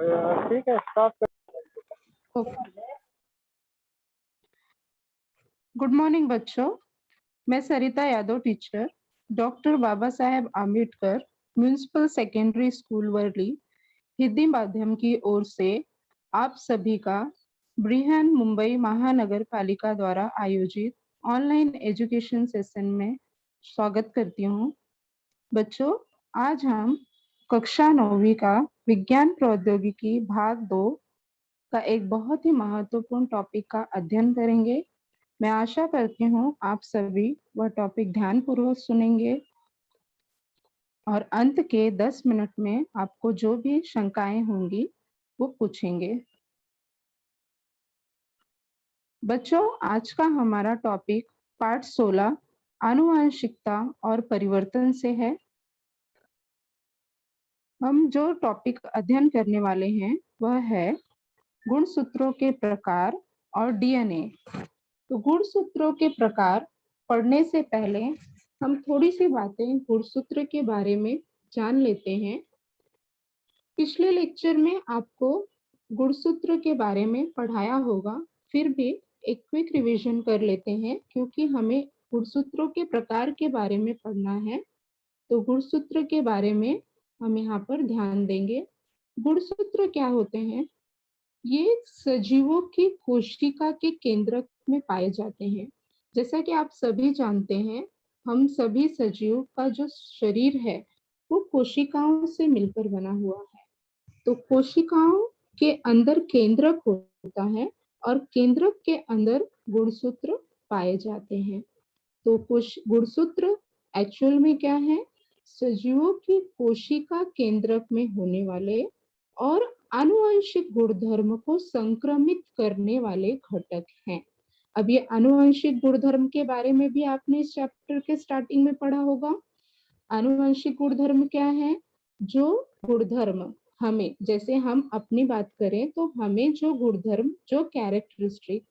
ठीक है, स्टार्ट कर। गुड मॉर्निंग बच्चों, मैं Sarita Yadav teacher doctor Baba Saheb Ambedkar municipal secondary school Worli Hindi माध्यम की ओर से आप सभी का बृहन मुंबई महानगर पालिका द्वारा आयोजित ऑनलाइन एजुकेशन सेशन में स्वागत करती हूँ। बच्चों, आज हम कक्षा 9वीं का विज्ञान प्रौद्योगिकी भाग 2 का एक बहुत ही महत्वपूर्ण टॉपिक का अध्ययन करेंगे। मैं आशा करती हूँ आप सभी वह टॉपिक ध्यानपूर्वक सुनेंगे और अंत के 10 मिनट में आपको जो भी शंकाएं होंगी वो पूछेंगे। बच्चों, आज का हमारा टॉपिक पाठ 16 आनुवंशिकता और परिवर्तन से है। हम जो टॉपिक अध्ययन करने वाले हैं वह है गुणसूत्रों के प्रकार और डीएनए। तो गुणसूत्रों के प्रकार पढ़ने से पहले हम थोड़ी सी बातें गुणसूत्र के बारे में जान लेते हैं। पिछले लेक्चर में आपको गुणसूत्र के बारे में पढ़ाया होगा, फिर भी एक क्विक रिवीजन कर लेते हैं क्योंकि हमें गुणसूत्रों के प्रकार के बारे में पढ़ना है। तो गुणसूत्र के बारे में हम यहाँ पर ध्यान देंगे। गुणसूत्र क्या होते हैं? ये सजीवों की कोशिका के केंद्रक में पाए जाते हैं। जैसा कि आप सभी जानते हैं, हम सभी सजीव का जो शरीर है वो कोशिकाओं से मिलकर बना हुआ है। तो कोशिकाओं के अंदर केंद्रक होता है और केंद्रक के अंदर गुणसूत्र पाए जाते हैं। तो गुणसूत्र एक्चुअल में क्या है? सजीवों की कोशिका केंद्रक में होने वाले और आनुवंशिक गुणधर्म को संक्रमित करने वाले घटक हैं। अब ये आनुवंशिक गुणधर्म के बारे में भी आपने इस चैप्टर के स्टार्टिंग में पढ़ा होगा। आनुवंशिक गुणधर्म क्या है? जो गुणधर्म हमें, जैसे हम अपनी बात करें तो हमें जो गुणधर्म, जो कैरेक्टरिस्टिक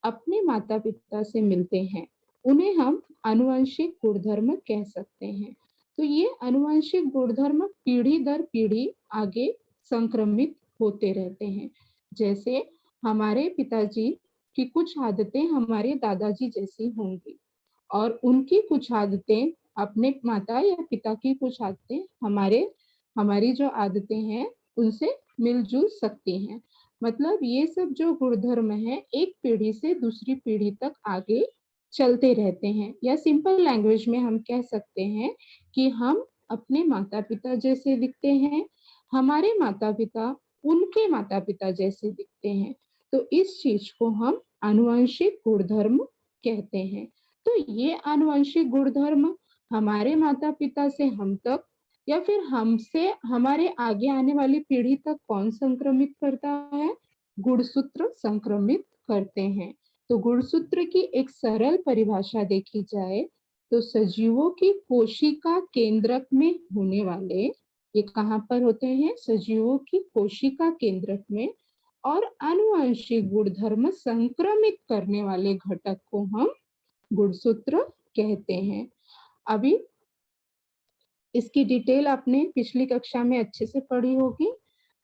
अपने माता पिता से मिलते हैं उन्हें हम आनुवंशिक गुणधर्म कह सकते हैं। तो ये आनुवंशिक गुणधर्म पीढ़ी दर पीढ़ी आगे संक्रमित होते रहते हैं। जैसे हमारे पिताजी की कुछ आदतें हमारे दादाजी जैसी होंगी और उनकी कुछ आदतें, अपने माता या पिता की कुछ आदतें हमारी जो आदतें हैं उनसे मिलजुल सकती हैं। मतलब ये सब जो गुणधर्म है एक पीढ़ी से दूसरी पीढ़ी तक आगे चलते रहते हैं। या सिंपल लैंग्वेज में हम कह सकते हैं कि हम अपने माता पिता जैसे दिखते हैं, हमारे माता पिता उनके माता पिता जैसे दिखते हैं। तो इस चीज को हम आनुवंशिक गुणधर्म कहते हैं। तो ये आनुवंशिक गुणधर्म हमारे माता पिता से हम तक या फिर हमसे हमारे आगे आने वाली पीढ़ी तक कौन संक्रमित करता है? गुणसूत्र संक्रमित करते हैं। तो गुणसूत्र की एक सरल परिभाषा देखी जाए तो सजीवों की कोशिका केंद्रक में होने वाले, ये कहाँ पर होते हैं? सजीवों की कोशिका केंद्रक में, और आनुवंशिक गुणधर्म संक्रमित करने वाले घटक को हम गुणसूत्र कहते हैं। अभी इसकी डिटेल आपने पिछली कक्षा में अच्छे से पढ़ी होगी।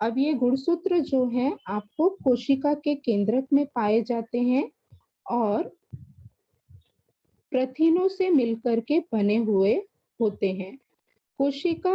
अब ये गुणसूत्र जो है आपको कोशिका के केंद्रक में पाए जाते हैं और प्रथिनों से मिलकर के बने हुए होते हैं। कोशिका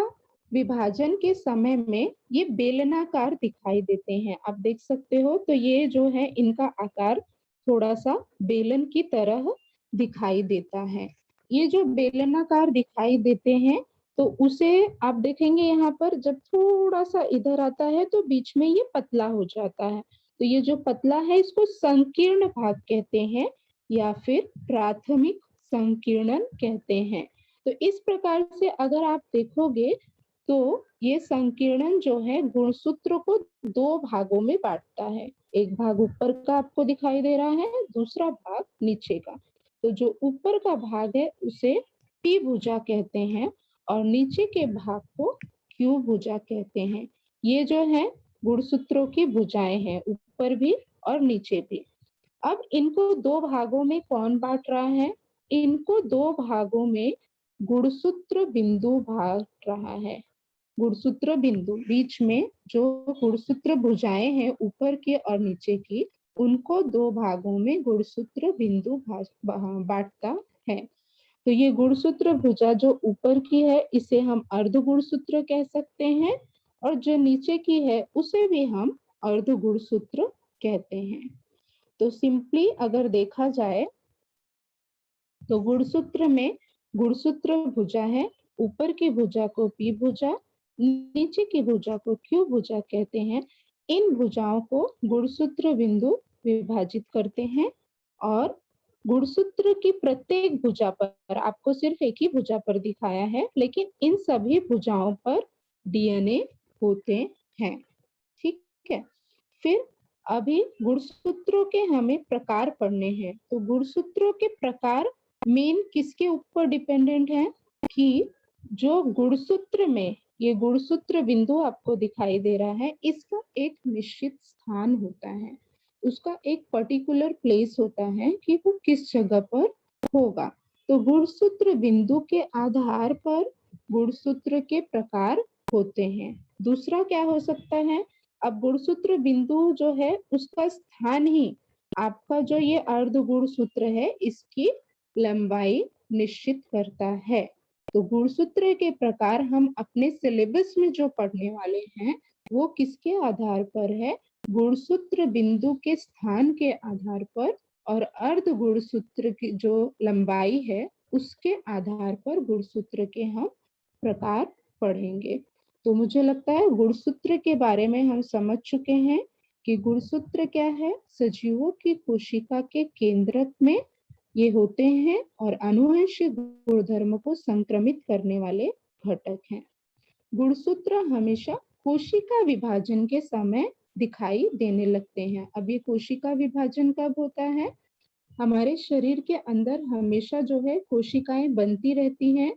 विभाजन के समय में ये बेलनाकार दिखाई देते हैं। आप देख सकते हो, तो ये जो है इनका आकार थोड़ा सा बेलन की तरह दिखाई देता है। ये जो बेलनाकार दिखाई देते हैं तो उसे आप देखेंगे यहाँ पर जब थोड़ा सा इधर आता है तो बीच में ये पतला हो जाता है। तो ये जो पतला है इसको संकीर्ण भाग कहते हैं या फिर प्राथमिक संकीर्णन कहते हैं। तो इस प्रकार से अगर आप देखोगे तो ये संकीर्णन जो है गुणसूत्र को दो भागों में बांटता है। एक भाग ऊपर का आपको दिखाई दे रहा है, दूसरा भाग नीचे का। तो जो ऊपर का भाग है उसे पी भुजा कहते हैं और नीचे के भाग को क्यू भुजा कहते हैं। ये जो है गुणसूत्रों की भुजाएं हैं, ऊपर भी और नीचे भी। अब इनको दो भागों में कौन बांट रहा है? इनको दो भागों में गुणसूत्र बिंदु बांट रहा है। गुणसूत्र बिंदु बीच में जो गुणसूत्र भुजाएं हैं ऊपर की और नीचे की, उनको दो भागों में गुणसूत्र बिंदु बांटता है। तो ये गुणसूत्र भुजा जो ऊपर की है इसे हम अर्ध गुणसूत्र कह सकते हैं, और जो नीचे की है उसे भी हम अर्ध गुणसूत्र कहते हैं। तो सिंपली अगर देखा जाए तो गुणसूत्र में गुणसूत्र भुजा है, ऊपर की भुजा को पी भुजा, नीचे की भुजा को क्यू भुजा कहते हैं। इन भुजाओं को गुणसूत्र बिंदु विभाजित करते हैं, और गुणसूत्र की प्रत्येक भुजा पर, आपको सिर्फ एक ही भुजा पर दिखाया है, लेकिन इन सभी भुजाओं पर डीएनए होते हैं। ठीक है, फिर अभी गुणसूत्रों के हमें प्रकार पढ़ने हैं। तो गुणसूत्रों के प्रकार मेन किसके ऊपर डिपेंडेंट है कि जो गुणसूत्र में ये गुणसूत्र बिंदु आपको दिखाई दे रहा है, इसका एक निश्चित स्थान होता है, उसका एक पर्टिकुलर प्लेस होता है कि वो किस जगह पर होगा। तो गुणसूत्र बिंदु के आधार पर गुणसूत्र के प्रकार होते हैं। दूसरा क्या हो सकता है, अब गुणसूत्र बिंदु जो है उसका स्थान ही आपका जो ये अर्ध गुणसूत्र है इसकी लंबाई निश्चित करता है। तो गुणसूत्र के प्रकार हम अपने सिलेबस में जो पढ़ने वाले हैं वो किसके आधार पर है, गुणसूत्र बिंदु के स्थान के आधार पर, और अर्ध गुणसूत्र की जो लंबाई है उसके आधार पर गुणसूत्र के हम प्रकार पढ़ेंगे। तो मुझे लगता है गुणसूत्र के बारे में हम समझ चुके हैं कि गुणसूत्र क्या है, सजीवों की कोशिका के केंद्रक में ये होते हैं और अनुवंशिक गुणधर्म को संक्रमित करने वाले घटक हैं। गुणसूत्र हमेशा कोशिका विभाजन के समय दिखाई देने लगते हैं। अब ये कोशिका विभाजन कब होता है, हमारे शरीर के अंदर हमेशा जो है कोशिकाएं बनती रहती हैं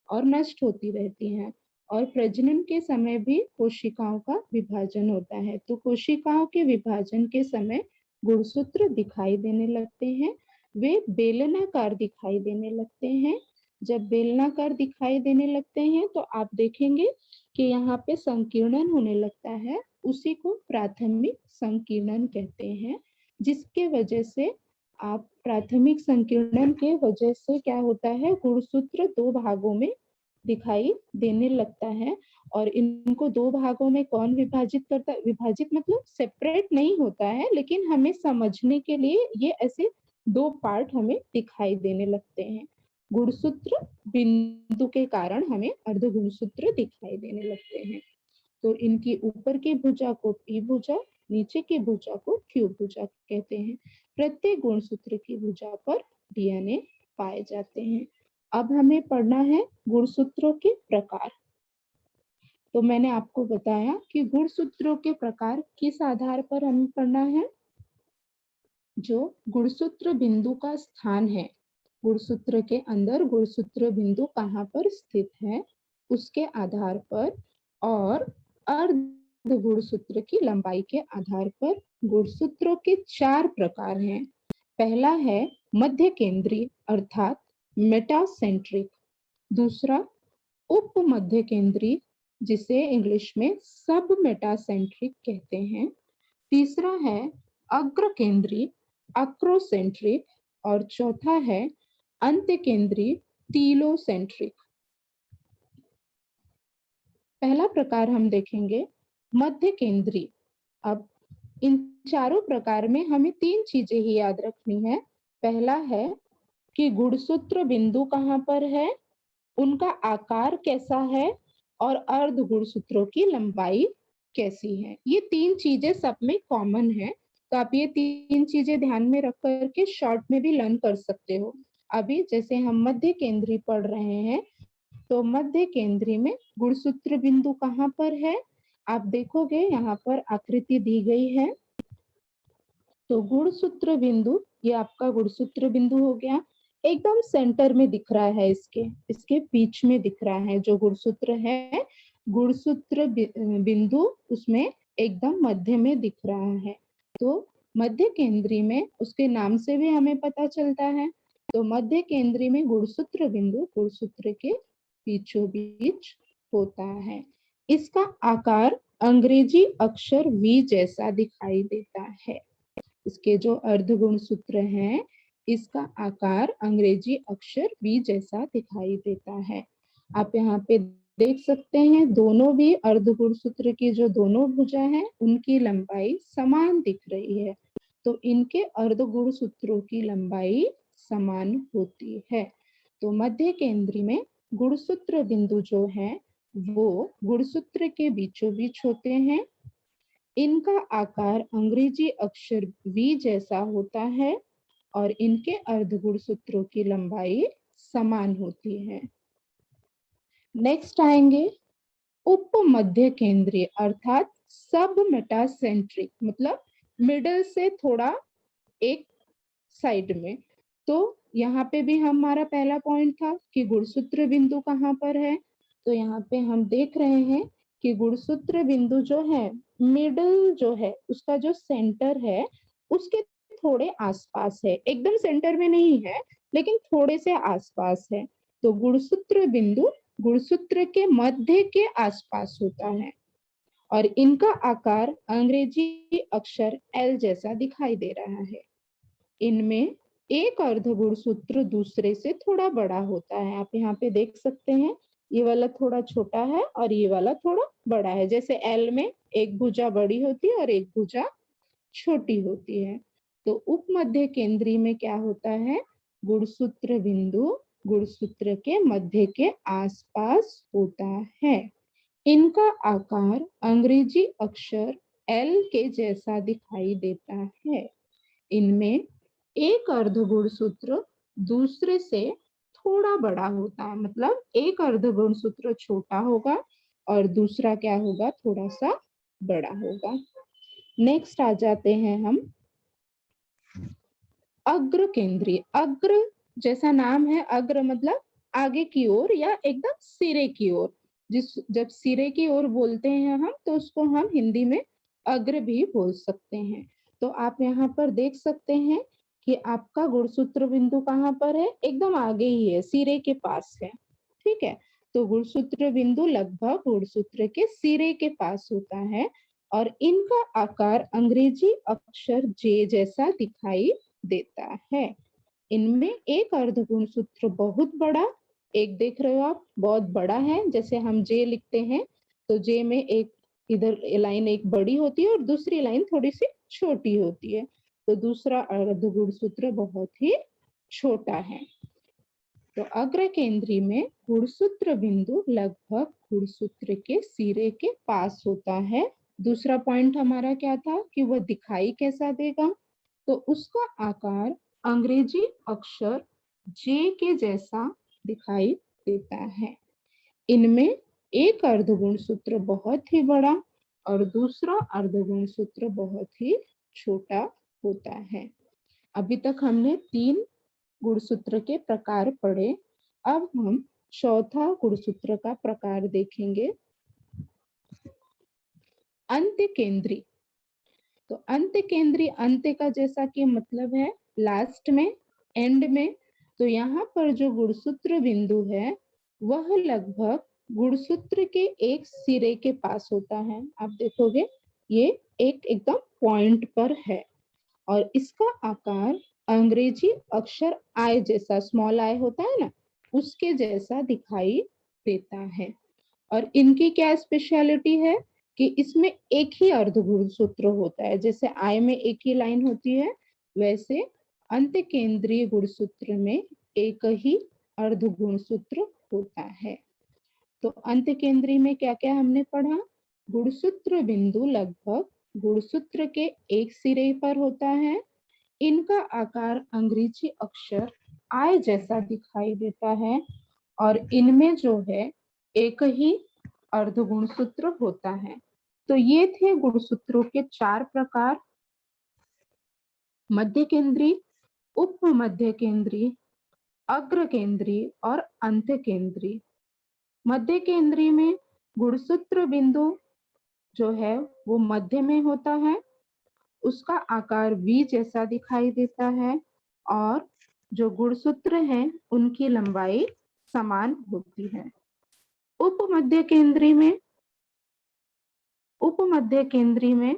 और नष्ट होती रहती हैं, और प्रजनन के समय भी कोशिकाओं का विभाजन होता है। तो कोशिकाओं के विभाजन के समय गुणसूत्र दिखाई देने लगते हैं, वे बेलनाकार दिखाई देने लगते हैं। जब बेलनाकार दिखाई देने लगते हैं तो आप देखेंगे कि यहाँ पे संकीर्णन होने लगता है, उसी को प्राथमिक संकीर्णन कहते हैं। जिसके वजह से आप प्राथमिक संकीर्णन के वजह से क्या होता है, गुणसूत्र दो भागों में दिखाई देने लगता है। और इनको दो भागों में कौन विभाजित करता है, विभाजित मतलब सेपरेट नहीं होता है, लेकिन हमें समझने के लिए ये ऐसे दो पार्ट हमें दिखाई देने लगते हैं। गुणसूत्र बिंदु के कारण हमें अर्ध गुणसूत्र दिखाई देने लगते हैं। तो इनकी ऊपर की भुजा को पी भुजा, नीचे की भुजा को क्यू भुजा कहते हैं। प्रत्येक गुणसूत्र की भुजा पर डीएनए पाए जाते हैं। अब हमें पढ़ना है गुणसूत्रों के प्रकार। तो मैंने आपको बताया कि गुणसूत्रों के प्रकार किस आधार पर हमें पढ़ना है, जो गुणसूत्र बिंदु का स्थान है, गुणसूत्र के अंदर गुणसूत्र बिंदु कहाँ पर स्थित है उसके आधार पर, और अर्ध गुणसूत्र की लंबाई के आधार पर। गुणसूत्रों के चार प्रकार हैं। पहला है मध्य केंद्रीय अर्थात मेटासेंट्रिक, दूसरा उप मध्य केंद्रीय जिसे इंग्लिश में सब मेटासेंट्रिक कहते हैं, तीसरा है अग्र केंद्रीय अक्रोसेंट्रिक, और चौथा है अंत्य केंद्रीय टीलोसेंट्रिक। पहला प्रकार हम देखेंगे मध्य केंद्रीय। अब इन चारों प्रकार में हमें तीन चीजें ही याद रखनी है। पहला है कि गुणसूत्र बिंदु कहाँ पर है, उनका आकार कैसा है, और अर्ध गुणसूत्रों की लंबाई कैसी है। ये तीन चीजें सब में कॉमन है, तो आप ये तीन चीजें ध्यान में रख करके शॉर्ट में भी लर्न कर सकते हो। अभी जैसे हम मध्य केंद्रीय पढ़ रहे हैं, तो मध्य केंद्रीय में गुणसूत्र बिंदु कहाँ पर है, आप देखोगे यहाँ पर आकृति दी गई है। तो गुणसूत्र बिंदु, ये आपका गुणसूत्र बिंदु हो गया, एकदम सेंटर में दिख रहा है, इसके बीच में दिख रहा है जो गुणसूत्र है, गुणसूत्र बिंदु उसमें एकदम मध्य में दिख रहा है। तो मध्य केंद्रीय में उसके नाम से भी हमें पता चलता है। तो मध्य केंद्रीय में गुणसूत्र बिंदु गुणसूत्र के बीचों बीच होता है। इसका आकार अंग्रेजी अक्षर वी जैसा दिखाई देता है। इसके जो अर्धगुण सूत्र हैं, इसका आकार अंग्रेजी अक्षर वी जैसा दिखाई देता है। आप यहाँ पे देख सकते हैं, दोनों भी अर्धगुण सूत्र की जो दोनों भुजा हैं, उनकी लंबाई समान दिख रही है। तो इनके अर्धगुण सूत्रों की लंबाई समान होती है। तो मध्य केंद्री में गुणसूत्र बिंदु जो है वो गुणसूत्र के बीचों बीच होते हैं। इनका आकार अंग्रेजी अक्षर वी जैसा होता है और इनके अर्धगुण सूत्रों की लंबाई समान होती है। नेक्स्ट आएंगे उप मध्य केंद्रीय अर्थात सब मेटासेंट्रिक, मतलब मिडल से थोड़ा एक साइड में। तो यहाँ पे भी हमारा पहला पॉइंट था कि गुणसूत्र बिंदु कहाँ पर है। तो यहाँ पे हम देख रहे हैं कि गुणसूत्र बिंदु जो है, मिडल जो है, उसका जो सेंटर है उसके थोड़े आसपास है, एकदम सेंटर में नहीं है लेकिन थोड़े से आसपास है। तो गुणसूत्र बिंदु गुणसूत्र के मध्य के आसपास होता है और इनका आकार अंग्रेजी अक्षर एल जैसा दिखाई दे रहा है। इनमें एक अर्धगुण सूत्र दूसरे से थोड़ा बड़ा होता है। आप यहाँ पे देख सकते हैं, ये वाला थोड़ा छोटा है और ये वाला थोड़ा बड़ा है। जैसे एल में एक भुजा बड़ी होती है और एक भुजा छोटी होती है। तो उप मध्य केंद्री में क्या होता है, गुणसूत्र बिंदु गुणसूत्र के मध्य के आसपास होता है। इनका आकार अंग्रेजी अक्षर एल के जैसा दिखाई देता है। इनमें एक अर्धगुण सूत्र दूसरे से थोड़ा बड़ा होता है, मतलब एक अर्धगुण सूत्र छोटा होगा और दूसरा क्या होगा, थोड़ा सा बड़ा होगा। नेक्स्ट आ जाते हैं हम अग्र केंद्रीय। अग्र जैसा नाम है, अग्र मतलब आगे की ओर या एकदम सिरे की ओर। जब सिरे की ओर बोलते हैं हम तो उसको हम हिंदी में अग्र भी बोल सकते हैं। तो आप यहाँ पर देख सकते हैं कि आपका गुणसूत्र बिंदु कहाँ पर है, एकदम आगे ही है, सिरे के पास है। ठीक है, तो गुणसूत्र बिंदु लगभग गुणसूत्र के सिरे के पास होता है और इनका आकार अंग्रेजी अक्षर जे जैसा दिखाई देता है। इनमें एक अर्धगुण सूत्र बहुत बड़ा, एक देख रहे हो आप बहुत बड़ा है, जैसे हम जे लिखते हैं तो जे में एक इधर लाइन एक बड़ी होती है और दूसरी लाइन थोड़ी सी छोटी होती है। तो दूसरा अर्धगुण सूत्र बहुत ही छोटा है। तो अग्र केंद्री में गुणसूत्र बिंदु लगभग गुणसूत्र के सिरे के पास होता है। दूसरा पॉइंट हमारा क्या था कि वह दिखाई कैसा देगा, तो उसका आकार अंग्रेजी अक्षर जे के जैसा दिखाई देता है। इनमें एक अर्धगुण सूत्र बहुत ही बड़ा और दूसरा अर्धगुण सूत्र बहुत ही छोटा होता है। अभी तक हमने 3 गुणसूत्र के प्रकार पढ़े। अब हम चौथा गुणसूत्र का प्रकार देखेंगे, अंत्य केंद्री। तो अंत्य केंद्री, अंत्य का जैसा कि मतलब है लास्ट में, एंड में। तो यहाँ पर जो गुणसूत्र बिंदु है वह लगभग गुणसूत्र के एक सिरे के पास होता है। आप देखोगे ये एक एकदम पॉइंट पर है और इसका आकार अंग्रेजी अक्षर आई जैसा, स्मॉल आई होता है ना, उसके जैसा दिखाई देता है। और इनकी क्या स्पेशलिटी है कि इसमें एक ही अर्धगुण सूत्र होता है। जैसे आई में एक ही लाइन होती है, वैसे अंत्य केंद्रीय गुणसूत्र में एक ही अर्धगुण सूत्र होता है। तो अंत्य केंद्रीय में क्या क्या हमने पढ़ा, गुणसूत्र बिंदु लगभग गुणसूत्र के एक सिरे पर होता है। इनका आकार अंग्रेजी अक्षर आई जैसा दिखाई देता है और इनमें जो है एक ही अर्धगुण सूत्र होता है। तो ये थे गुणसूत्रों के 4 प्रकार, मध्य केंद्री, उप मध्य केंद्री, अग्र केंद्री और अंत्य केंद्री। मध्य केंद्री में गुणसूत्र बिंदु जो है वो मध्य में होता है, उसका आकार वी जैसा दिखाई देता है और जो गुणसूत्र हैं उनकी लंबाई समान होती है। उप मध्य केंद्री में उपमध्य केंद्री में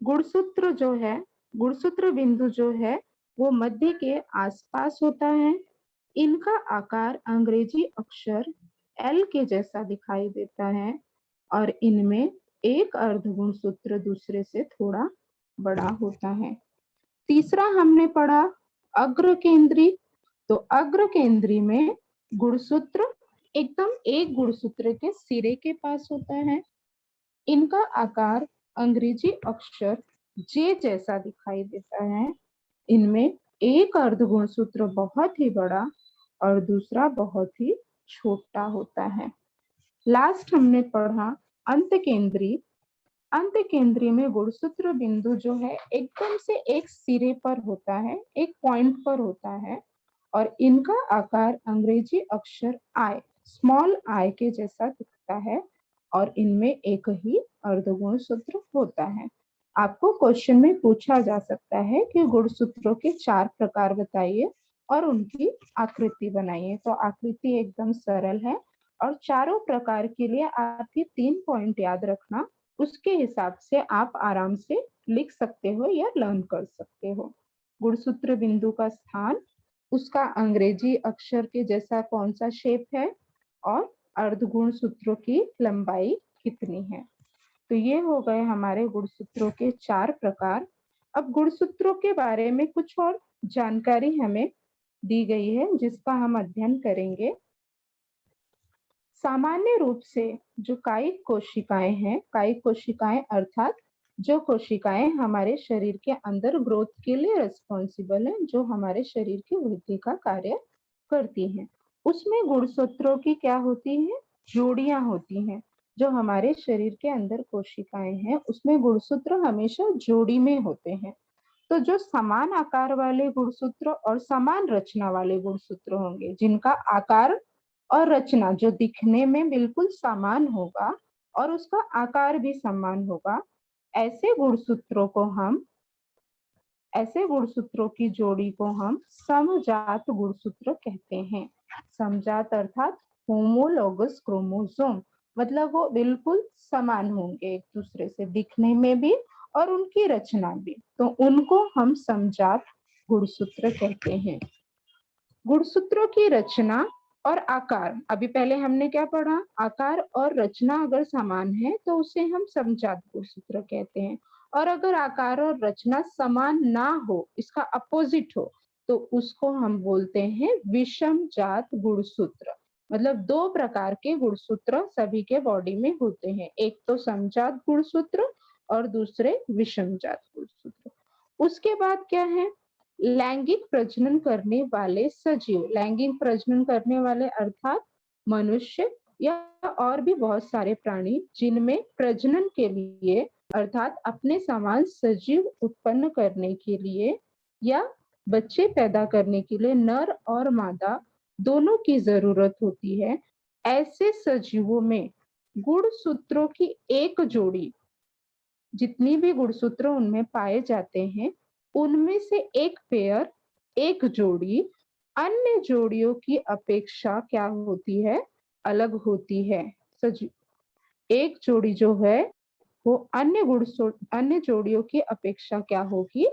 गुणसूत्र जो है, गुणसूत्र बिंदु जो है वो मध्य के आसपास होता है। इनका आकार अंग्रेजी अक्षर एल के जैसा दिखाई देता है और इनमें एक अर्ध गुणसूत्र दूसरे से थोड़ा बड़ा होता है। तीसरा हमने पढ़ा अग्र केंद्री। तो अग्र केंद्री में गुणसूत्र एकदम एक गुणसूत्र के सिरे के पास होता है। इनका आकार अंग्रेजी अक्षर जे जैसा दिखाई देता है। इनमें एक अर्ध गुणसूत्र बहुत ही बड़ा और दूसरा बहुत ही छोटा होता है। लास्ट हमने पढ़ा अंत केंद्री। अंत केंद्री में गुणसूत्र बिंदु जो है एकदम से एक सिरे पर होता है, एक पॉइंट पर होता है और इनका आकार अंग्रेजी अक्षर आई, स्मॉल आई के जैसा दिखता है और इनमें एक ही अर्धगुणसूत्र होता है। आपको क्वेश्चन में पूछा जा सकता है कि गुणसूत्रों के 4 प्रकार बताइए और उनकी आकृति बनाइए। तो आकृति एकदम सरल है और चारों प्रकार के लिए आप ये 3 पॉइंट याद रखना, उसके हिसाब से आप आराम से लिख सकते हो या लर्न कर सकते हो। गुणसूत्र बिंदु का स्थान, उसका अंग्रेजी अक्षर के जैसा कौन सा शेप है और अर्धगुण सूत्रों की लंबाई कितनी है। तो ये हो गए हमारे गुणसूत्रों के 4 प्रकार। अब गुणसूत्रों के बारे में कुछ और जानकारी हमें दी गई है जिसका हम अध्ययन करेंगे। सामान्य रूप से जो कायिक कोशिकाएं हैं, कायिक कोशिकाएं अर्थात जो कोशिकाएं हमारे शरीर के अंदर ग्रोथ के लिए रिस्पॉन्सिबल है, जो हमारे शरीर की वृद्धि का कार्य करती हैं, उसमें गुणसूत्रों की क्या होती है, जोड़ियां होती हैं। जो हमारे शरीर के अंदर कोशिकाएं हैं उसमें गुणसूत्र हमेशा जोड़ी में होते हैं। तो जो समान आकार वाले गुणसूत्र और समान रचना वाले गुणसूत्र होंगे, जिनका आकार और रचना जो दिखने में बिल्कुल समान होगा और उसका आकार भी समान होगा, ऐसे गुणसूत्रों को हम, ऐसे गुणसूत्रों की जोड़ी को हम समजात गुणसूत्र कहते हैं। समजात अर्थात होमोलोगस क्रोमोसोम, मतलब वो बिल्कुल समान होंगे एक दूसरे से दिखने में भी और उनकी रचना भी, तो उनको हम समजात गुणसूत्र कहते हैं। गुणसूत्रों की रचना और आकार, अभी पहले हमने क्या पढ़ा, आकार और रचना अगर समान है तो उसे हम समजात गुणसूत्र कहते हैं, और अगर आकार और रचना समान ना हो, इसका अपोजिट हो, तो उसको हम बोलते हैं विषम जात गुणसूत्र। मतलब 2 प्रकार के गुणसूत्र सभी के बॉडी में होते हैं, एक तो समजात गुणसूत्र और दूसरे विषम जात गुणसूत्र। उसके बाद क्या है, लैंगिक प्रजनन करने वाले सजीव। लैंगिक प्रजनन करने वाले अर्थात मनुष्य या और भी बहुत सारे प्राणी जिनमें प्रजनन के लिए अर्थात अपने समान सजीव उत्पन्न करने के लिए या बच्चे पैदा करने के लिए नर और मादा दोनों की जरूरत होती है, ऐसे सजीवों में गुणसूत्रों की एक जोड़ी, जितनी भी गुणसूत्र उनमें पाए जाते हैं उनमें से एक पेयर, एक जोड़ी अन्य जोड़ियों की अपेक्षा क्या होती है, अलग होती है। एक जोड़ी जो है वो अन्य जोड़ियों की अपेक्षा क्या होगी,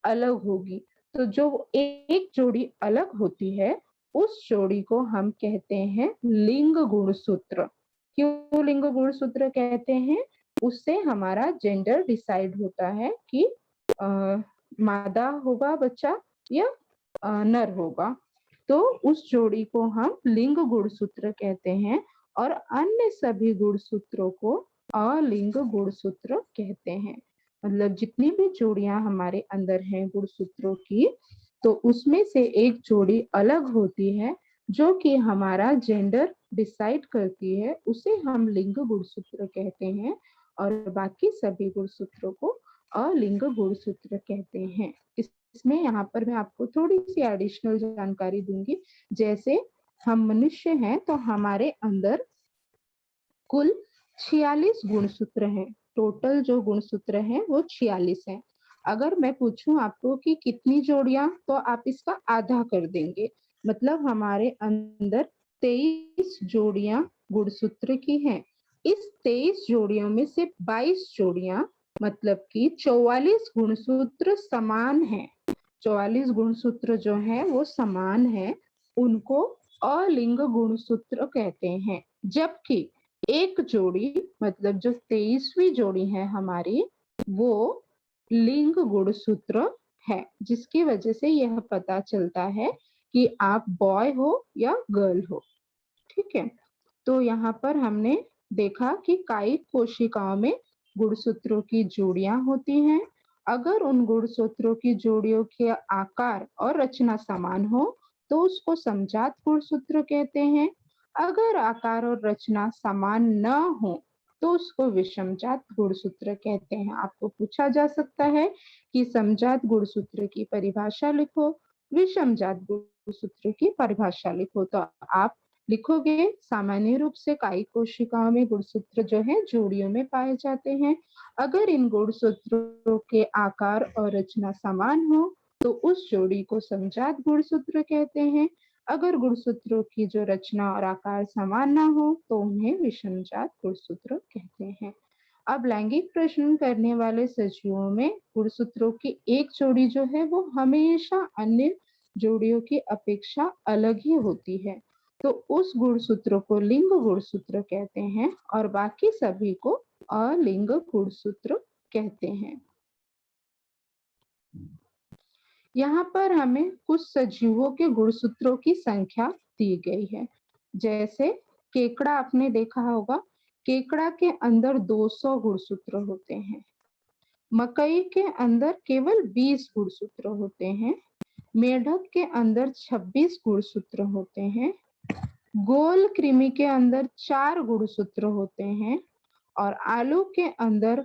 अलग होगी। तो जो एक जोड़ी अलग होती है उस जोड़ी को हम कहते हैं लिंग गुणसूत्र। क्यों लिंग गुणसूत्र कहते हैं, उससे हमारा जेंडर डिसाइड होता है कि मादा होगा बच्चा या नर होगा। तो उस जोड़ी को हम लिंग गुणसूत्र कहते हैं और अन्य सभी गुणसूत्रों को अलिंग गुणसूत्र कहते हैं। मतलब जितनी भी जोड़ियां हमारे अंदर हैं गुणसूत्रों की, तो उसमें से एक जोड़ी अलग होती है जो कि हमारा जेंडर डिसाइड करती है, उसे हम लिंग गुणसूत्र कहते हैं और बाकी सभी गुणसूत्रों को अलिंग गुणसूत्र कहते हैं। इसमें यहाँ पर मैं आपको थोड़ी सी एडिशनल जानकारी दूंगी। जैसे हम मनुष्य हैं तो हमारे अंदर कुल 46 गुणसूत्र हैं। टोटल जो गुणसूत्र हैं वो 46 हैं। अगर मैं पूछूं आपको कि कितनी जोड़ियां, तो आप इसका आधा कर देंगे, मतलब हमारे अंदर 23 जोड़ियां गुणसूत्र की हैं। इस 23 जोड़ियों में से 22 जोड़ियां मतलब कि 44 गुणसूत्र समान हैं। 44 गुणसूत्र जो है वो समान है, उनको अलिंग गुणसूत्र कहते हैं। जबकि एक जोड़ी मतलब जो 23वीं जोड़ी है हमारी, वो लिंग गुणसूत्र है, जिसकी वजह से यह पता चलता है कि आप बॉय हो या गर्ल हो। ठीक है, तो यहाँ पर हमने देखा कि कायिक कोशिकाओं में गुणसूत्रों की जोड़ियां होती हैं। अगर उन गुणसूत्रों की जोड़ियों के आकार और रचना समान हो तो उसको समजात गुणसूत्र कहते हैं। अगर आकार और रचना समान न हो तो उसको विषमजात गुणसूत्र कहते हैं। आपको पूछा जा सकता है कि समजात गुणसूत्र की परिभाषा लिखो, विषमजात गुणसूत्र की परिभाषा लिखो। तो आप लिखोगे, सामान्य रूप से कायिक कोशिकाओं में गुणसूत्र जो है जोड़ियों में पाए जाते हैं। अगर इन गुणसूत्रों के आकार और रचना समान हो तो उस जोड़ी को समजात गुणसूत्र कहते हैं। अगर गुणसूत्रों की जो रचना और आकार समान ना हो तो उन्हें विषमजात गुणसूत्र कहते हैं। अब लैंगिक प्रश्न करने वाले सजीवों में गुणसूत्रों की एक जोड़ी जो है वो हमेशा अन्य जोड़ियों की अपेक्षा अलग ही होती है, तो उस गुणसूत्र को लिंग गुणसूत्र कहते हैं और बाकी सभी को अलिंग गुणसूत्र कहते हैं। यहाँ पर हमें कुछ सजीवों के गुणसूत्रों की संख्या दी गई है। जैसे केकड़ा आपने देखा होगा, केकड़ा के अंदर 200 गुणसूत्र होते हैं। मकई के अंदर केवल 20 गुणसूत्र होते हैं। मेढक के अंदर 26 गुणसूत्र होते हैं। गोल कृमि के अंदर 4 गुणसूत्र होते हैं और आलू के अंदर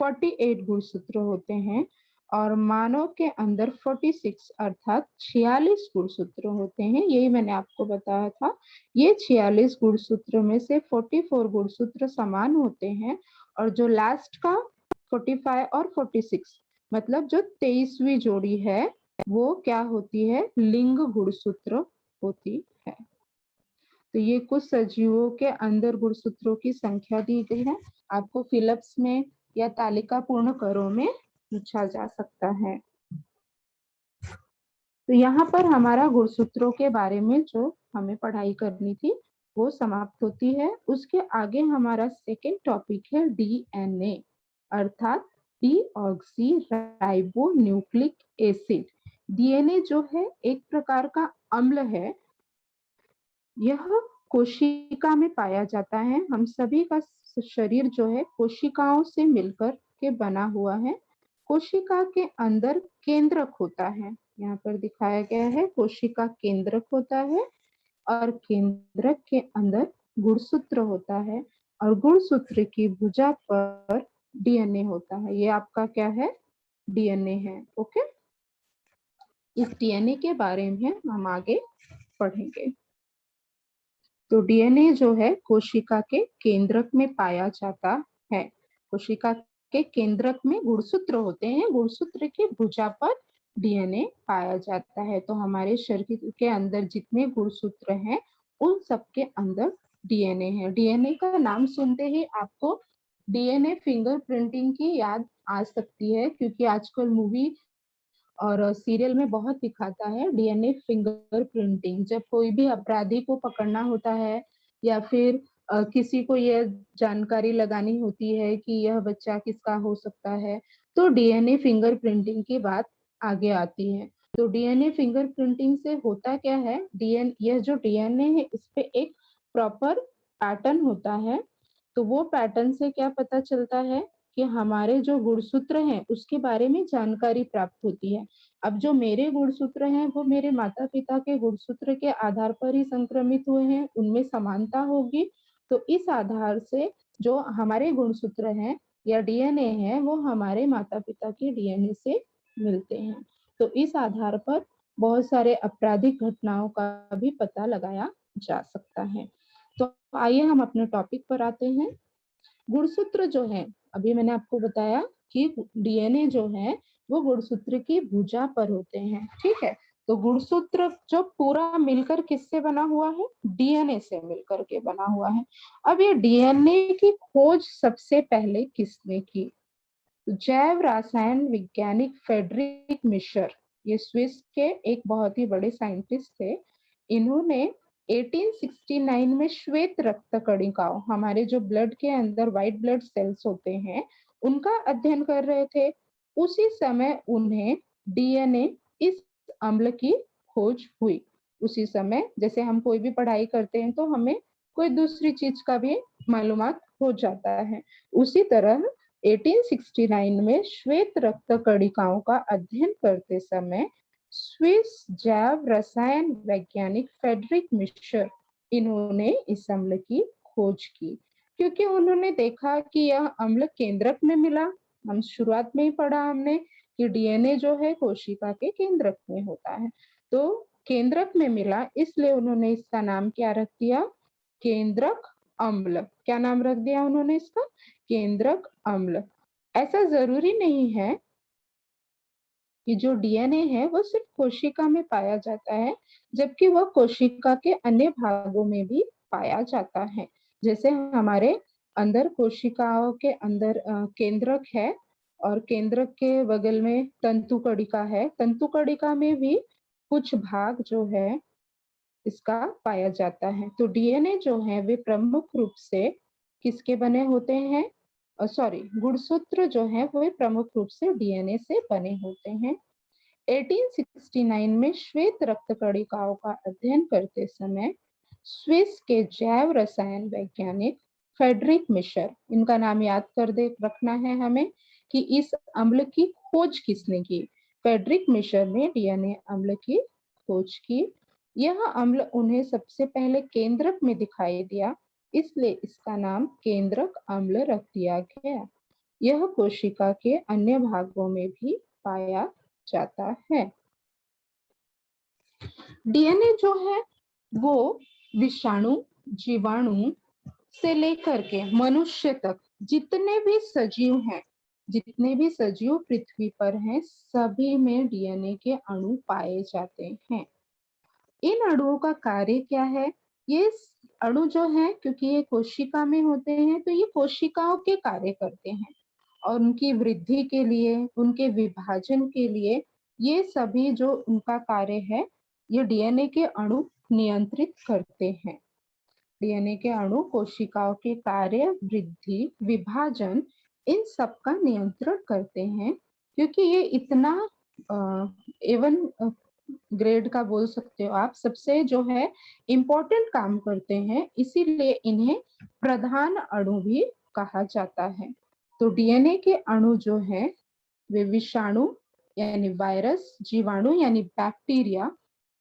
48 गुणसूत्र होते हैं और मानव के अंदर 46 अर्थात 46 गुणसूत्र होते हैं। यही मैंने आपको बताया था। ये 46 गुणसूत्र में से 44 गुणसूत्र समान होते हैं और जो लास्ट का 45 और 46 मतलब जो 23वीं जोड़ी है वो क्या होती है, लिंग गुणसूत्र होती है। तो ये कुछ सजीवों के अंदर गुणसूत्रों की संख्या दी गई है। आपको फिलअप्स में या तालिका पूर्ण करो में पूछा जा सकता है। तो यहाँ पर हमारा गुणसूत्रों के बारे में जो हमें पढ़ाई करनी थी वो समाप्त होती है। उसके आगे हमारा सेकेंड टॉपिक है डीएनए अर्थात deoxy ribo nucleic acid. DNA जो है एक प्रकार का अम्ल है। यह कोशिका में पाया जाता है। हम सभी का शरीर जो है कोशिकाओं से मिलकर के बना हुआ है। कोशिका के अंदर केंद्रक होता है, यहाँ पर दिखाया गया है, कोशिका केंद्रक होता है और केंद्रक के अंदर गुणसूत्र होता है और गुणसूत्र की भुजा पर डीएनए होता है। ये आपका क्या है, डीएनए है। ओके, इस डीएनए के बारे में हम आगे पढ़ेंगे। तो डीएनए जो है कोशिका के केंद्रक में पाया जाता है। कोशिका के केंद्रक में गुणसूत्र होते हैं, गुणसूत्र की भुजा पर डीएनए पाया जाता है। तो हमारे शरीर के अंदर जितने गुणसूत्र हैं उन सबके अंदर डीएनए है। डीएनए का नाम सुनते ही आपको डीएनए फिंगरप्रिंटिंग की याद आ सकती है, क्योंकि आजकल मूवी और सीरियल में बहुत दिखाता है डीएनए फिंगरप्रिंटिंग। जब कोई भी अपराधी को पकड़ना होता है या फिर किसी को यह जानकारी लगानी होती है कि यह बच्चा किसका हो सकता है, तो डीएनए फिंगरप्रिंटिंग की बात आगे आती है। तो डीएनए फिंगरप्रिंटिंग से होता क्या है, यह जो डीएनए है इस पे एक प्रॉपर पैटर्न होता है। तो वो पैटर्न से क्या पता चलता है कि हमारे जो गुणसूत्र हैं उसके बारे में जानकारी प्राप्त होती है। अब जो मेरे गुणसूत्र हैं वो मेरे माता पिता के गुणसूत्र के आधार पर ही संक्रमित हुए हैं, उनमें समानता होगी। तो इस आधार से जो हमारे गुणसूत्र हैं या डीएनए है वो हमारे माता पिता के डीएनए से मिलते हैं। तो इस आधार पर बहुत सारे आपराधिक घटनाओं का भी पता लगाया जा सकता है। तो आइए हम अपने टॉपिक पर आते हैं। गुणसूत्र जो है, अभी मैंने आपको बताया कि डीएनए जो है वो गुणसूत्र की भुजा पर होते हैं। ठीक है, तो गुणसूत्र जो पूरा मिलकर किससे बना हुआ है? डीएनए से मिलकर के बना हुआ है। अब ये डीएनए की खोज सबसे पहले किसने की? जैव रसायन वैज्ञानिक फ्रेडरिक मिशर, ये स्विस के एक बहुत ही बड़े साइंटिस्ट थे। इन्होंने 1869 में श्वेत रक्त कणिकाओं, हमारे जो ब्लड के अंदर व्हाइट ब्लड सेल्स होते हैं, उनका अध्ययन कर रहे थे। उसी समय उन्हें डीएनए इस अम्ल की खोज हुई। उसी समय जैसे हम कोई भी पढ़ाई करते हैं तो हमें कोई दूसरी चीज का भी मालूमात हो जाता है, उसी तरह 1869 में श्वेत रक्त कणिकाओं का अध्ययन करते समय स्विस जैव रसायन वैज्ञानिक फ्रेडरिक मिशर, इन्होंने इस अम्ल की खोज की, क्योंकि उन्होंने देखा कि यह अम्ल केंद्रक में मिला। हम शुरुआत में ही पढ़ा हमने कि डीएनए जो है कोशिका के केंद्रक में होता है, तो केंद्रक में मिला, इसलिए उन्होंने इसका नाम क्या रख दिया? केंद्रक अम्ल। क्या नाम रख दिया उन्होंने इसका? केंद्रक अम्ल। ऐसा जरूरी नहीं है कि जो डीएनए है वो सिर्फ कोशिका में पाया जाता है, जबकि वह कोशिका के अन्य भागों में भी पाया जाता है। जैसे हमारे अंदर कोशिकाओं के अंदर केंद्रक है, और केंद्रक के बगल में तंतु कणिका है। तंतु कणिका में भी कुछ भाग जो है इसका पाया जाता है। तो डीएनए जो है वे प्रमुख रूप से किसके बने होते हैं? सॉरी, गुणसूत्र जो है वो प्रमुख रूप से डीएनए से बने होते हैं। 1869 में श्वेत रक्त कणिकाओं का अध्ययन करते समय स्विस के जैव रसायन वैज्ञानिक फ्रेडरिक मिशर, इनका नाम याद कर दे रखना है हमें कि इस अम्ल की खोज किसने की? फ्रेडरिक मिशर ने डीएनए अम्ल की खोज की। यह अम्ल उन्हें सबसे पहले केंद्रक में दिखाई दिया, इसलिए इसका नाम केंद्रक अम्ल रख दिया गया। यह कोशिका के अन्य भागों में भी पाया जाता है। डीएनए जो है वो विषाणु, जीवाणु से लेकर के मनुष्य तक जितने भी सजीव हैं, जितने भी सजीव पृथ्वी पर हैं, सभी में डीएनए के अणु पाए जाते हैं। इन अणुओं का कार्य क्या है? ये अणु जो है, क्योंकि ये कोशिका में होते हैं, तो ये कोशिकाओं के कार्य करते हैं, और उनकी वृद्धि के लिए, उनके विभाजन के लिए, ये सभी जो उनका कार्य है, ये डीएनए के अणु नियंत्रित करते हैं। डीएनए के अणु कोशिकाओं के कार्य, वृद्धि, विभाजन, इन सब का नियंत्रण करते हैं। क्योंकि ये इतना एवन ग्रेड का बोल सकते हो आप, सबसे जो है इम्पोर्टेंट काम करते हैं, इसीलिए इन्हें प्रधान अणु भी कहा जाता है। तो डीएनए के अणु जो है वे विषाणु यानी वायरस, जीवाणु यानी बैक्टीरिया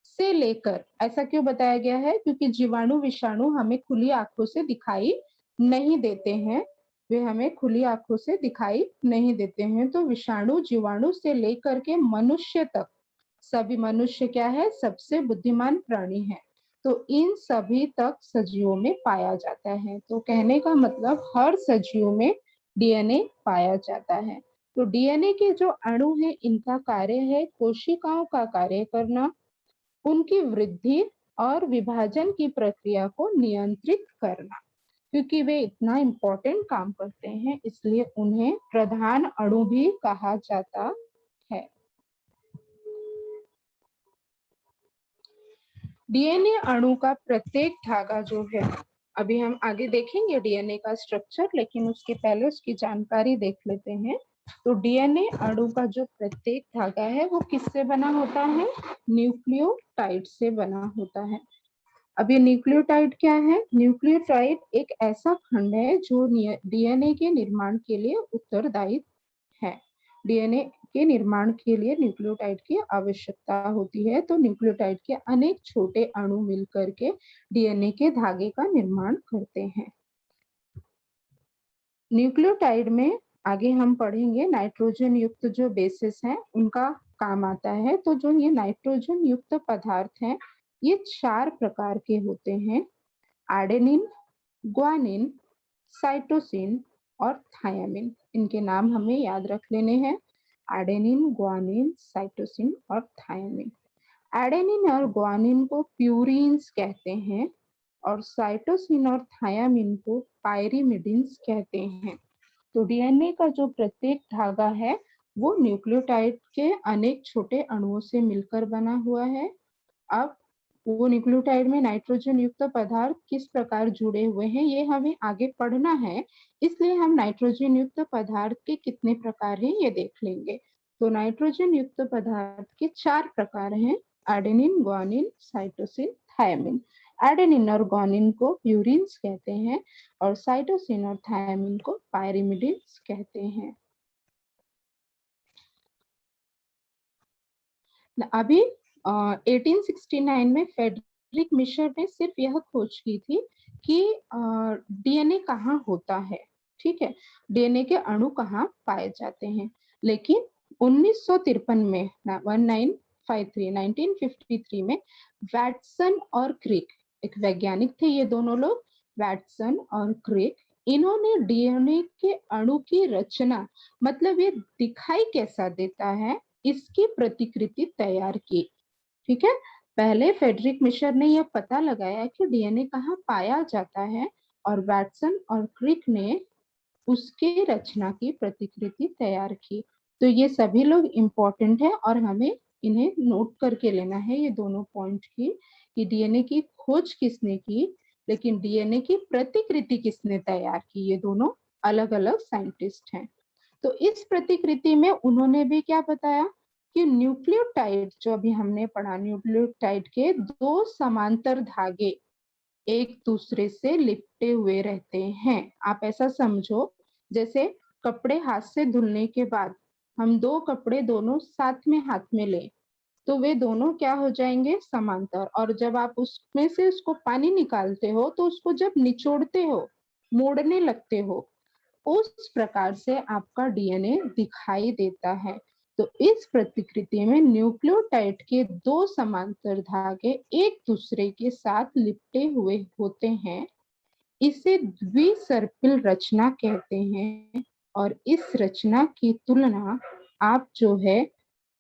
से लेकर, ऐसा क्यों बताया गया है? क्योंकि जीवाणु, विषाणु हमें खुली आंखों से दिखाई नहीं देते हैं, वे हमें खुली आंखों से दिखाई नहीं देते हैं। तो विषाणु, जीवाणु से लेकर के मनुष्य तक, सभी, मनुष्य क्या है? सबसे बुद्धिमान प्राणी है, तो इन सभी तक सजीवों में पाया जाता है। तो कहने का मतलब हर सजीव में डीएनए पाया जाता है। तो डीएनए के जो अणु है, इनका कार्य है कोशिकाओं का कार्य करना, उनकी वृद्धि और विभाजन की प्रक्रिया को नियंत्रित करना। क्योंकि वे इतना इम्पोर्टेंट काम करते हैं, इसलिए उन्हें प्रधान अणु भी कहा जाता है। डीएनए अणु का प्रत्येक धागा जो है, अभी हम आगे देखेंगे डीएनए का स्ट्रक्चर, लेकिन उसके पहले उसकी जानकारी देख लेते हैं। तो डीएनए अणु का जो प्रत्येक धागा है वो किससे बना होता है? न्यूक्लियोटाइड से बना होता है। अब ये न्यूक्लियोटाइड क्या है? न्यूक्लियोटाइड एक ऐसा खंड है जो डीएनए के निर्माण के लिए उत्तरदायी है। डीएनए के निर्माण के लिए न्यूक्लियोटाइड की आवश्यकता होती है। तो न्यूक्लियोटाइड के अनेक छोटे अणु मिलकर के डीएनए के धागे का निर्माण करते हैं। न्यूक्लियोटाइड में आगे हम पढ़ेंगे नाइट्रोजन युक्त जो बेसिस हैं उनका काम आता है। तो जो ये नाइट्रोजन युक्त पदार्थ हैं, ये 4 प्रकार के होते हैं: एडेनिन, ग्वानिन, साइटोसिन और थायामिन। इनके नाम हमें याद रख लेने हैं: एडेनिन, ग्वानिन, साइटोसिन और थायामिन। एडेनिन और ग्वानिन को प्यूरिन्स कहते हैं और साइटोसिन और थायामिन को पायरिमिडिन्स कहते हैं। तो डीएनए का जो प्रत्येक धागा है वो न्यूक्लियोटाइड के अनेक छोटे अणुओं से मिलकर बना हुआ है। अब वो न्यूक्लियोटाइड में नाइट्रोजन युक्त पदार्थ किस प्रकार जुड़े हुए हैं ये हमें आगे पढ़ना है, इसलिए हम नाइट्रोजन युक्त पदार्थ के कितने प्रकार हैं ये देख लेंगे। तो नाइट्रोजन युक्त पदार्थ के 4 प्रकार हैं, adenine, guanine, cytosine, thiamine. Adenine और ग्वानिन को प्यूरिन्स कहते हैं और साइटोसिन और थायामिन को पायरिमिडिन्स कहते हैं। अभी 1869 में फेडरिक मिशर ने सिर्फ यह खोज की थी कि डीएनए कहाँ होता है, ठीक है, डीएनए के अणु कहाँ पाए जाते हैं। लेकिन 1953 में 1953 में वैटसन और क्रिक, एक वैज्ञानिक थे ये दोनों लोग, वैटसन और क्रिक, इन्होंने डीएनए के अणु की रचना, मतलब ये दिखाई कैसा देता है, इसकी प्रतिकृति तैयार की। ठीक है, पहले फेडरिक मिशर ने यह पता लगाया कि डीएनए कहाँ पाया जाता है और वैटसन और क्रिक ने उसके रचना की प्रतिकृति तैयार की। तो ये सभी लोग इम्पोर्टेंट है और हमें इन्हें नोट करके लेना है, ये दोनों पॉइंट की, कि डीएनए की खोज किसने की, लेकिन डीएनए की प्रतिकृति किसने तैयार की, ये दोनों अलग अलग साइंटिस्ट हैं। तो इस प्रतिकृति में उन्होंने भी क्या बताया कि न्यूक्लियोटाइड, जो अभी हमने पढ़ा, न्यूक्लियोटाइड के 2 समांतर धागे एक दूसरे से लिपटे हुए रहते हैं। आप ऐसा समझो जैसे कपड़े हाथ से धुलने के बाद हम 2 कपड़े दोनों साथ में हाथ में ले तो वे दोनों क्या हो जाएंगे, समांतर, और जब आप उसमें से उसको पानी निकालते हो तो उसको जब निचोड़ते हो, मोड़ने लगते हो, उस प्रकार से आपका डीएनए दिखाई देता है। तो इस प्रतिकृति में न्यूक्लियोटाइड के 2 समांतर धागे एक दूसरे के साथ लिपटे हुए होते हैं, इसे द्विसर्पिल रचना कहते हैं। और इस रचना की तुलना आप जो है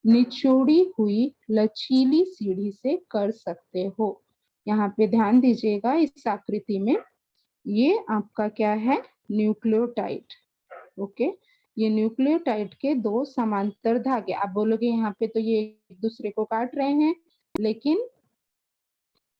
निचोड़ी हुई लचीली सीढ़ी से कर सकते हो। यहाँ पे ध्यान दीजिएगा, इस आकृति में ये आपका क्या है, न्यूक्लियोटाइड। ओके, ये न्यूक्लियोटाइड के 2 समांतर धागे, आप बोलोगे यहाँ पे तो ये एक दूसरे को काट रहे हैं, लेकिन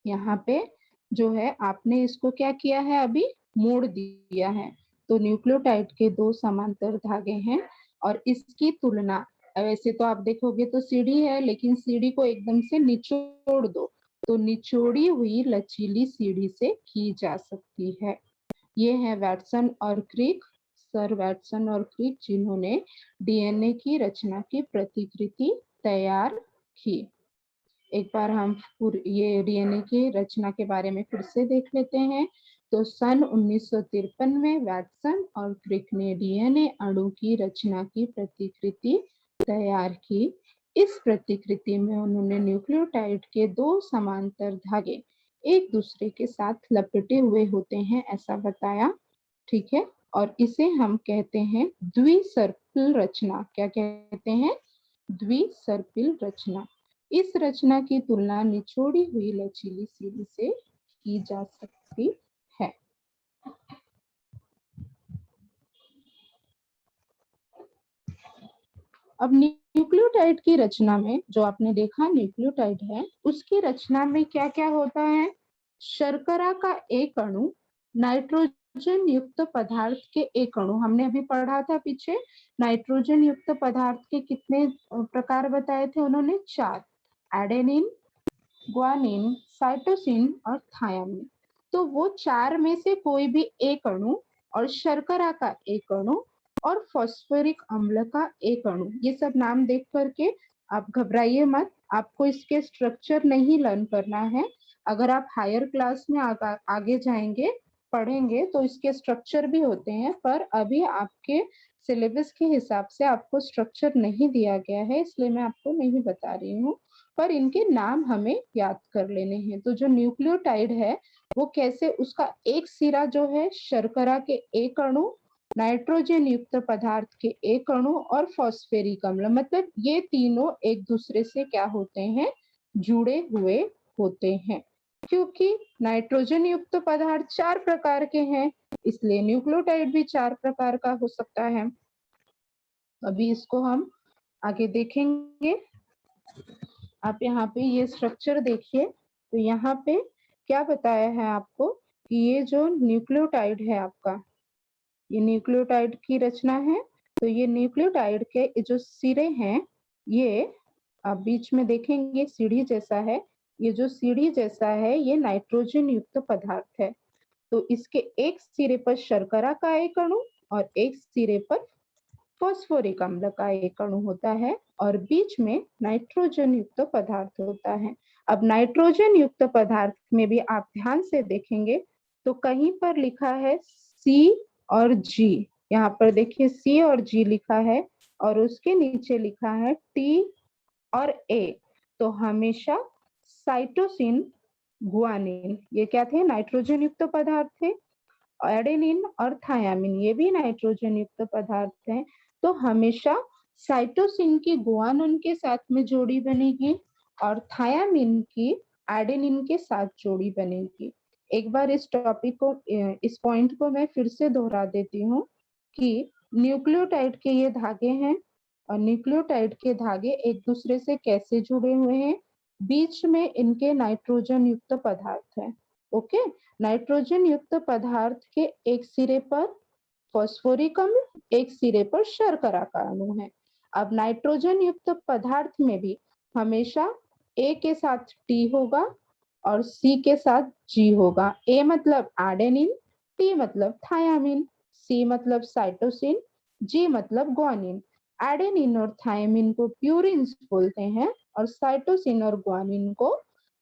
यहाँ पे जो है आपने इसको क्या किया है, अभी मोड़ दिया है। तो न्यूक्लियोटाइड के 2 समांतर धागे हैं और इसकी तुलना, वैसे तो आप देखोगे तो सीढ़ी है, लेकिन सीढ़ी को एकदम से निचोड़ दो तो निचोड़ी हुई लचीली सीढ़ी से की जा सकती है। ये है वैटसन और क्रिक, सर वैटसन और क्रिक, जिन्होंने डीएनए की रचना की प्रतिकृति तैयार की। एक बार हम ये डीएनए की रचना के बारे में फिर से देख लेते हैं। तो सन 1953 में वैटसन और क्रिक ने डीएनए अणु की रचना की प्रतिकृति तैयार की। इस प्रतिकृति में उन्होंने न्यूक्लियोटाइड के 2 समांतर धागे एक दूसरे के साथ लपेटे हुए होते हैं ऐसा बताया, ठीक है, और इसे हम कहते हैं द्विसर्पिल रचना। क्या कहते हैं, द्विसर्पिल रचना। इस रचना की तुलना निचोड़ी हुई लचीली सीढ़ी से की जा सकती है। अब न्यूक्लियोटाइड की रचना में जो आपने देखा न्यूक्लियोटाइड है, उसकी रचना में क्या क्या होता है, शर्करा का एक अणु, नाइट्रोजन युक्त पदार्थ के एक अणु, हमने अभी पढ़ा था पीछे, नाइट्रोजन युक्त पदार्थ के कितने प्रकार बताए थे उन्होंने, 4, एडेनिन, ग्वानिन, साइटोसिन और थायामिन। तो वो 4 में से कोई भी एक अणु और शर्करा का एक अणु और फॉस्फोरिक अम्ल का एक अणु, ये सब नाम देख करके आप घबराइए मत, आपको इसके स्ट्रक्चर नहीं लर्न करना है। अगर आप हायर क्लास में आगे जाएंगे, पढ़ेंगे तो इसके स्ट्रक्चर भी होते हैं, पर अभी आपके सिलेबस के हिसाब से आपको स्ट्रक्चर नहीं दिया गया है, इसलिए मैं आपको नहीं बता रही हूँ, पर इनके नाम हमें याद कर लेने हैं। तो जो न्यूक्लियोटाइड है वो कैसे, उसका एक सिरा जो है शर्करा के एक अणु, नाइट्रोजन युक्त पदार्थ के एक अणु और फॉस्फेरिक अम्ल, मतलब ये तीनों एक दूसरे से क्या होते हैं, जुड़े हुए होते हैं। क्योंकि नाइट्रोजन युक्त पदार्थ 4 प्रकार के हैं, इसलिए न्यूक्लियोटाइड भी 4 प्रकार का हो सकता है। अभी इसको हम आगे देखेंगे। आप यहाँ पे ये स्ट्रक्चर देखिए, तो यहाँ पे क्या बताया है आपको कि ये जो न्यूक्लियोटाइड है आपका, ये न्यूक्लियोटाइड की रचना है। तो ये न्यूक्लियोटाइड के जो सिरे हैं, ये आप बीच में देखेंगे सीढ़ी जैसा है। ये जो सीढ़ी जैसा है ये नाइट्रोजन युक्त पदार्थ है। तो इसके एक सिरे पर शर्करा का एक अणु और एक सिरे पर फॉस्फोरिक अम्ल का एक अणु होता है और बीच में नाइट्रोजन युक्त पदार्थ होता है। अब नाइट्रोजन युक्त पदार्थ में भी आप ध्यान से देखेंगे तो कहीं पर लिखा है सी और जी। यहाँ पर देखिए सी और जी लिखा है और उसके नीचे लिखा है टी और ए। तो हमेशा साइटोसिन, गुआनिन, ये क्या थे? नाइट्रोजन युक्त पदार्थ थे। एडेनिन और थायामिन, ये भी नाइट्रोजन युक्त पदार्थ हैं। तो हमेशा साइटोसिन की गुआनिन के साथ में जोड़ी बनेगी और थायामिन की एडेनिन के साथ जोड़ी बनेगी। एक बार इस टॉपिक को, इस पॉइंट को मैं फिर से दोहरा देती हूँ कि न्यूक्लियोटाइड के ये धागे हैं और न्यूक्लियोटाइड के धागे एक दूसरे से कैसे जुड़े हुए हैं। बीच में इनके नाइट्रोजन युक्त पदार्थ है। ओके, नाइट्रोजन युक्त पदार्थ के एक सिरे पर फॉस्फोरिक अम्ल, एक सिरे पर शर्करा का अणु है। अब नाइट्रोजन युक्त पदार्थ में भी हमेशा ए के साथ टी होगा और सी के साथ जी होगा। ए मतलब एडेनिन, टी मतलब थायामिन, सी मतलब साइटोसिन, जी मतलब ग्वानिन। एडेनिन और थायामिन को प्यूरिन्स बोलते हैं और साइटोसिन और ग्वानिन को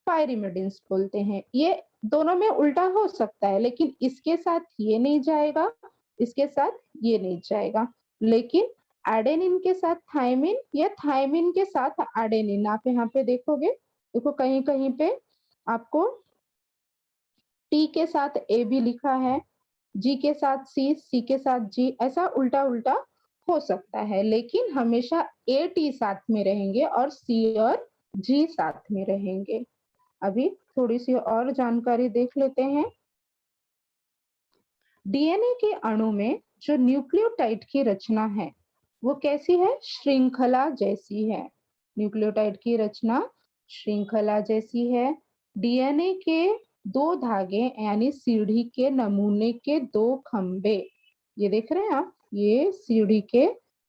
पायरिमिडिन्स बोलते हैं। ये दोनों में उल्टा हो सकता है, लेकिन इसके साथ ये नहीं जाएगा, इसके साथ ये नहीं जाएगा। लेकिन एडेनिन के साथ थायमिन या थायमिन के साथ एडेनिन, आप यहाँ पे देखोगे, देखो कहीं कहीं पे आपको टी के साथ ए भी लिखा है, जी के साथ सी, सी के साथ जी, ऐसा उल्टा उल्टा हो सकता है। लेकिन हमेशा ए टी साथ में रहेंगे और सी और जी साथ में रहेंगे। अभी थोड़ी सी और जानकारी देख लेते हैं। डीएनए के अणु में जो न्यूक्लियोटाइड की रचना है वो कैसी है? श्रृंखला जैसी है। न्यूक्लियोटाइड की रचना श्रृंखला जैसी है। डीएनए के 2 धागे यानी सीढ़ी के नमूने के 2 खंबे, ये देख रहे हैं आप, ये सीढ़ी के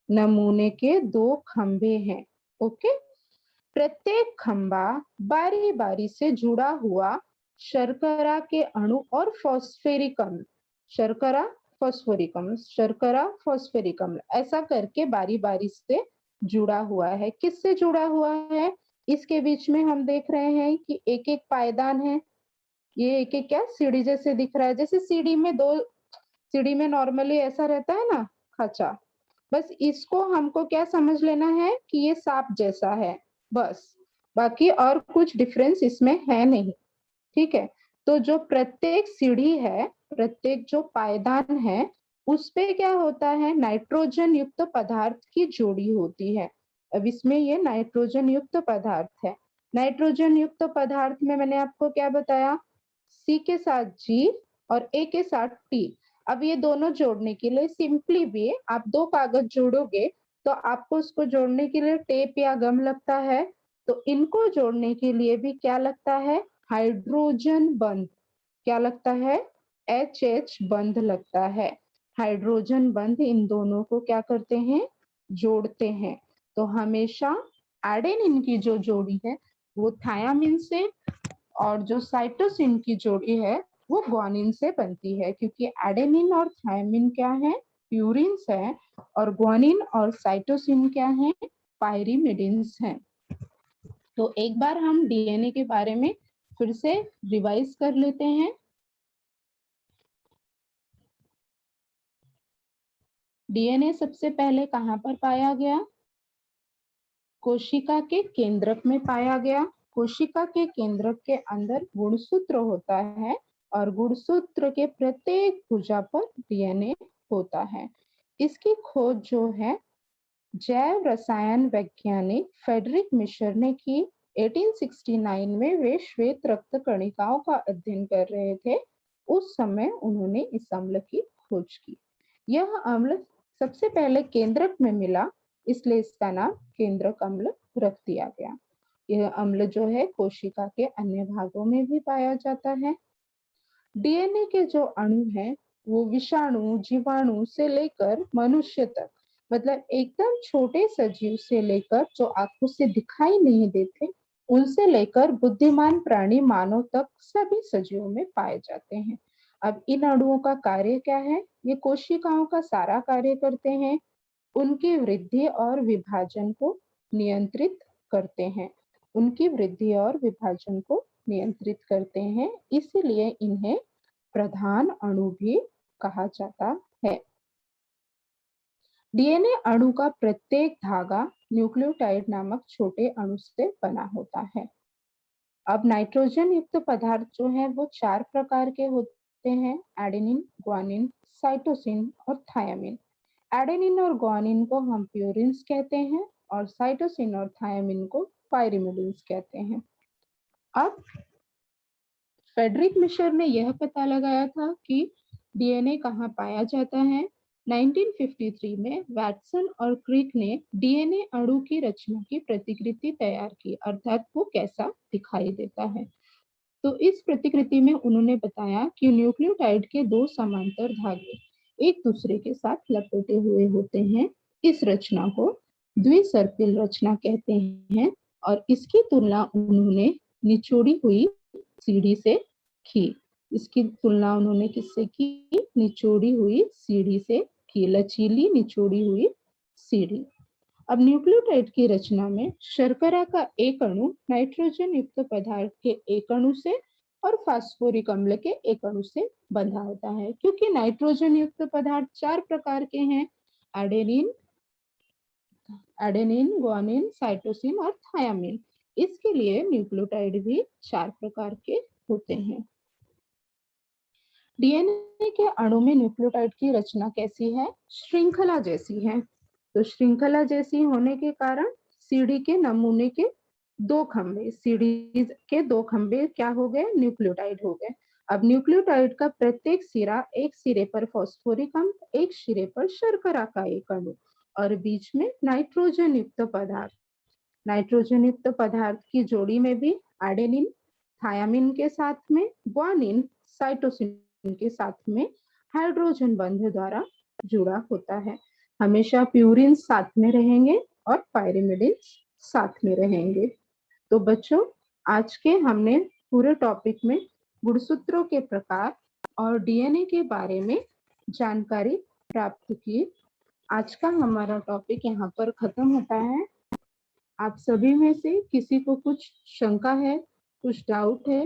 नमूने के 2 खंबे हैं। ओके, प्रत्येक खंबा बारी बारी से जुड़ा हुआ शर्करा के अणु और फॉस्फेरिक अम्ल, शर्करा फॉस्फोरिक अम्ल, शर्करा फॉस्फेरिक अम्ल, ऐसा करके बारी बारी से जुड़ा हुआ है। किससे जुड़ा हुआ है? इसके बीच में हम देख रहे हैं कि एक एक पायदान है। ये एक एक क्या सीढ़ी जैसे दिख रहा है, जैसे सीढ़ी में 2, सीढ़ी में नॉर्मली ऐसा रहता है ना खाचा, बस इसको हमको क्या समझ लेना है कि ये सांप जैसा है, बस, बाकी और कुछ डिफरेंस इसमें है नहीं। ठीक है, तो जो प्रत्येक सीढ़ी है, प्रत्येक जो पायदान है, उस पे क्या होता है? नाइट्रोजन युक्त पदार्थ की जोड़ी होती है। अब इसमें ये नाइट्रोजन युक्त पदार्थ है। नाइट्रोजन युक्त पदार्थ में मैंने आपको क्या बताया? सी के साथ जी और ए के साथ टी। अब ये दोनों जोड़ने के लिए सिंपली भी आप 2 कागज जोड़ोगे तो आपको उसको जोड़ने के लिए टेप या गम लगता है, तो इनको जोड़ने के लिए भी क्या लगता है? हाइड्रोजन बंध। क्या लगता है? HH बंध लगता है। हाइड्रोजन बंध इन दोनों को क्या करते हैं? जोड़ते हैं। तो हमेशा एडेनिन की जो जोड़ी है वो थायामिन से और जो साइटोसिन की जोड़ी है वो ग्वानिन से बनती है, क्योंकि एडेनिन और थायमिन क्या है? प्यूरिन्स है और ग्वानिन और साइटोसिन क्या है? पायरिमिडिन्स हैं। तो एक बार हम डीएनए के बारे में फिर से रिवाइज कर लेते हैं। डीएनए सबसे पहले कहाँ पर पाया गया? कोशिका के केंद्रक में पाया गया। कोशिका के केंद्रक के अंदर गुणसूत्र होता है और गुणसूत्र के प्रत्येक भुजा पर डीएनए होता है। इसकी खोज जो है जैव रसायन वैज्ञानिक फ्रेडरिक मिशर ने की 1869 में वे श्वेत रक्त कणिकाओं का अध्ययन कर रहे थे। उस समय उन्होंने इस अम्ल की खोज की। यह अम्ल सबसे पहले केंद्रक में मिला, इसलिए इसका नाम केंद्रक अम्ल रख दिया गया। यह अम्ल जो है कोशिका के अन्य भागों में भी पाया जाता है। डीएनए के जो अणु हैं वो विषाणु, जीवाणु से लेकर मनुष्य तक, मतलब एकदम छोटे सजीव से लेकर जो आंखों से दिखाई नहीं देते, उनसे लेकर बुद्धिमान प्राणी मानव तक सभी सजीवों में पाए जाते हैं। अब इन अणुओं का कार्य क्या है? ये कोशिकाओं का सारा कार्य करते हैं, उनकी वृद्धि और विभाजन को नियंत्रित करते हैं, उनकी वृद्धि और विभाजन को नियंत्रित करते हैं, इसीलिए इन्हें प्रधान अणु भी कहा जाता है। डीएनए अणु का प्रत्येक धागा न्यूक्लियोटाइड नामक छोटे अणु से बना होता है। अब नाइट्रोजन युक्त पदार्थ जो है वो 4 प्रकार के होते हैं: एडेनिन, ग्वानिन, साइटोसिन और थायामिन। एडेनिन और ग्वानिन को हम प्यूरिन्स कहते हैं और साइटोसिन और थायामिन को पायरिमिडिन्स कहते हैं। अब फ्रेडरिक मिशर ने यह पता लगाया था कि डीएनए कहाँ पाया जाता है। 1953 में वैटसन और क्रिक ने डीएनए अणु की रचना की प्रतिकृति तैयार की, अर्थात वो कैसा दिखाई देता है। तो इस प्रतिकृति में उन्होंने बताया कि न्यूक्लियोटाइड के 2 समांतर धागे एक दूसरे के साथ लपेटे हुए होते हैं। इस रचना को द्विसर्पिल रचना कहते हैं और इसकी तुलना उन्होंने निचोड़ी हुई सीढ़ी से की। इसकी तुलना उन्होंने किससे की? निचोड़ी हुई सीढ़ी से की, लचीली निचोड़ी हुई सीढ़ी। अब न्यूक्लियोटाइड की रचना में शर्करा का एक अणु नाइट्रोजन युक्त पदार्थ के एक अणु से और फास्फोरिक अम्ल के एक अणु से बंधा होता है। क्योंकि नाइट्रोजन युक्त पदार्थ 4 प्रकार के हैं: एडेनिन, ग्वानिन, साइटोसिन और थायामिन। इसके लिए न्यूक्लियोटाइड भी 4 प्रकार के होते हैं। डीएनए के अणु में न्यूक्लियोटाइड की रचना कैसी है? श्रृंखला जैसी है। तो श्रृंखला जैसी होने के कारण सीढ़ी के नमूने के 2 खंभे, सीढ़ी के 2 खंभे क्या हो गए? न्यूक्लियोटाइड हो गए। अब न्यूक्लियोटाइड का प्रत्येक सिरा, एक सिरे पर फास्फोरिक अम्ल, एक सिरे पर शर्करा का एक अणु और बीच में नाइट्रोजन युक्त पदार्थ। नाइट्रोजन युक्त पदार्थ की जोड़ी में भी एडेनिन थायामिन के साथ में ग्वानिन साइटोसिन के साथ में हाइड्रोजन बंध द्वारा जुड़ा होता है। हमेशा प्यूरिन साथ में रहेंगे और पायरिमिडिन साथ में रहेंगे। तो बच्चों, आज के हमने पूरे टॉपिक में गुणसूत्रों के प्रकार और डीएनए के बारे में जानकारी प्राप्त की। आज का हमारा टॉपिक यहाँ पर खत्म होता है। आप सभी में से किसी को कुछ शंका है, कुछ डाउट है,